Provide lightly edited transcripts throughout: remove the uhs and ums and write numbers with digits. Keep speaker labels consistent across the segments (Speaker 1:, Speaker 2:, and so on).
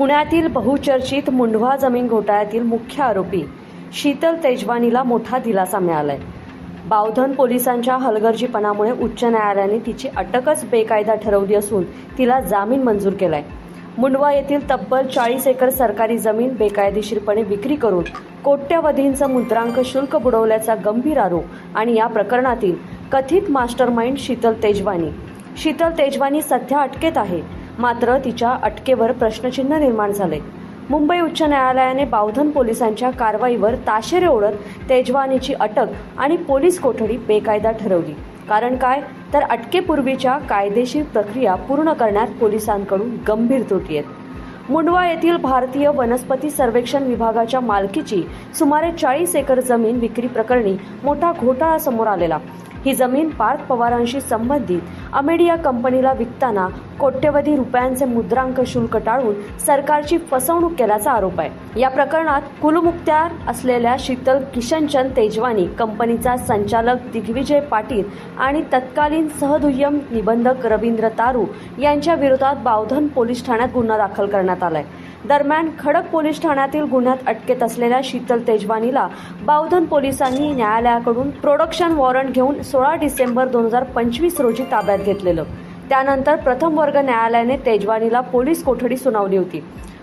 Speaker 1: पुण्यातील बहुचर्चित मुंढवा जमीन घोटाळ्यातील मुख्य आरोपी शीतल तेजवानीला मोठा दिलासा मिळालाय। बावधन पोलिसांच्या हलगर्जीपणामुळे उच्च न्यायालयाने तिची अटकच बेकायदा ठरवली असून तिला जामीन मंजूर केलाय। मुंढवा येथील तब्बल 40 एकर सरकारी जमीन बेकायदेशीरपणे विक्री करून कोट्यवधींचं मुद्रांक शुल्क बुडवल्याचा गंभीर आरोप आणि या प्रकरणातील कथित मास्टरमाइंड शीतल तेजवानी सध्या अटकेत आहे। मात्र तिच्या अटकेवर प्रश्नचिन्ह निर्माण झाले। मुंबई उच्च न्यायालयाने बावधन पोलिसांच्या कारवाईवर ताशेरे ओढत तेजवानीची अटक आणि पोलीस कोठडी बेकायदा ठरवली। कारण काय तर अटकेपूर्वीच्या कायदेशीर प्रक्रिया पूर्ण करण्यात पोलिसांकडून गंभीर त्रुटी आहेत। मुंढवा येथील भारतीय वनस्पती सर्वेक्षण विभागाच्या मालकीची सुमारे 40 एकर जमीन विक्री प्रकरणी मोठा घोटाळा समोर आलेला। ही जमीन पार्थ पवारांशी संबंधित अमेडिया कंपनीला विकताना कोट्यवधी रुपयांचे मुद्रांक शुल्क टाळून सरकारची फसवणूक केल्याचा आरोप आहे। या प्रकरणात कुलमुख्तार असलेल्या शीतल किशनचंद तेजवानी, कंपनीचा संचालक दिग्विजय पाटील आणि तत्कालीन सहदुय्यम निबंधक रवींद्र तारू यांच्या विरोधात बावधन पोलीस ठाण्यात गुन्हा दाखल करण्यात आलाय। दरम्यान खडक पोलीस ठाण्यातील गुन्ह्यात अटकेत असलेल्या शीतल तेजवानीला बावधन पोलिसांनी न्यायालयाकडून प्रोडक्शन वॉरंट घेऊन 16 डिसेंबर 2025 रोजी ताब्यात घेतलेलं। त्यानंतर प्रथम वर्ग न्यायालयाने तेजवानीला पोलीस कोठडी सुनावली होती।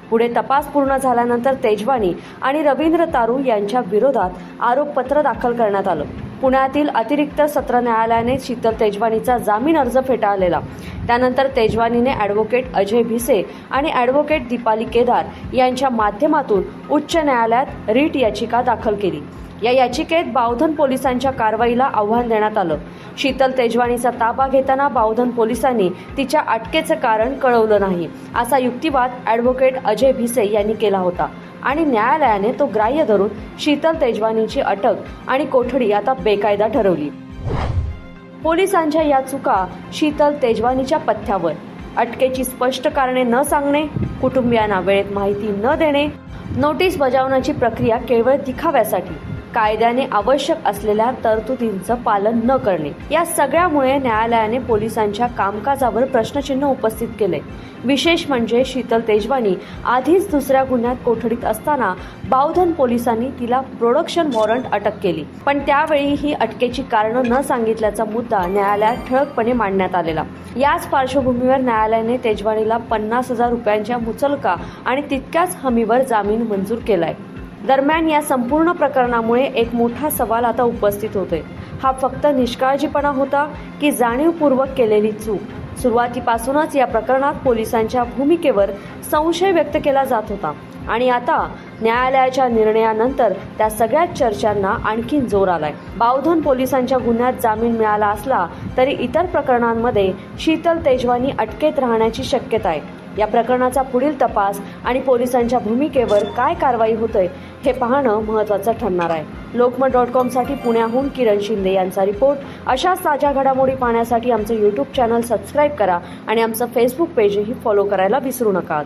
Speaker 1: पुढे तपास पूर्ण झाल्यानंतर तेजवानी आणि रवींद्र तारू यांच्या विरोधात आरोपपत्र दाखल करण्यात आलं। पुण्यातील अतिरिक्त सत्र न्यायालयाने शीतल तेजवानीचा जामीन अर्ज फेटाळलेला। त्यानंतर तेजवानीने ॲडव्होकेट अजय भिसे आणि ॲडव्होकेट दीपाली केदार यांच्या माध्यमातून उच्च न्यायालयात रिट याचिका दाखल केली। या याचिकेत बावधन पोलिसांच्या कारवाईला आव्हान देण्यात आलं। शीतल तेजवानीचा ताबा घेताना बावधन पोलिसांनी तिच्या अटकेचं कारण कळवलं नाही असा युक्तिवाद ॲडव्होकेट अजय भिसे यांनी केला होता आणि न्यायालयाने तो ग्राह्य धरून शीतल तेजवानीची अटक आणि कोठडी आता बेकायदा ठरवली। पोलिसांच्या या चुका शीतल तेजवानीच्या पथ्यावर, अटकेची स्पष्ट कारणे न सांगणे, कुटुंबियांना वेळेत माहिती न देणे, नोटीस बजावण्याची प्रक्रिया केवळ दिखाव्यासाठी, कायद्याने आवश्यक असलेल्या तरतुदींचं पालन न करणे, या सगळ्यामुळे न्यायालयाने पोलिसांच्या कामकाजावर प्रश्नचिन्ह उपस्थित केले। विशेष म्हणजे शीतल तेजवानी आधीच दुसऱ्या गुन्ह्यात कोठडीत असताना बावधन पोलिसांनी तिला प्रोडक्शन वॉरंट अटक केली, पण त्यावेळी ही अटकेची कारणं न सांगितल्याचा मुद्दा न्यायालयात ठळकपणे मांडण्यात आलेला। याच पार्श्वभूमीवर न्यायालयाने तेजवानीला 50,000 रुपयांच्या मुचलका आणि तितक्याच हमीवर जामीन मंजूर केलाय। दरम्यान या संपूर्ण प्रकरणामुळे एक मोठा सवाल आता उपस्थित होतोय। हा फक्त निष्काळजीपणा होता की जाणीवपूर्वक केलेली चूक? सुरुवातीपासूनच या प्रकरणात पोलिसांच्या भूमिकेवर संशय व्यक्त केला जात होता आणि आता न्यायालयाच्या निर्णयानंतर त्या सगळ्या चर्चांना आणखी जोर आलाय। बावधन पोलिसांच्या गुन्ह्यात जामीन मिळाला असला तरी इतर प्रकरणांमध्ये शीतल तेजवानी अटकेत राहण्याची शक्यता आहे। या प्रकरणाचा पुढील तपास आणि पोलिसांच्या भूमिकेवर काय कारवाई होतय हे पाहणं महत्त्वाचं ठरणार आहे। लोकमत.com साठी पुण्याहून किरण शिंदे यांचा रिपोर्ट। अशाच ताज्या घडामोडी पाहण्यासाठी आमचं YouTube चॅनल सबस्क्राईब करा आणि आमचं Facebook पेजही फॉलो करायला विसरू नका।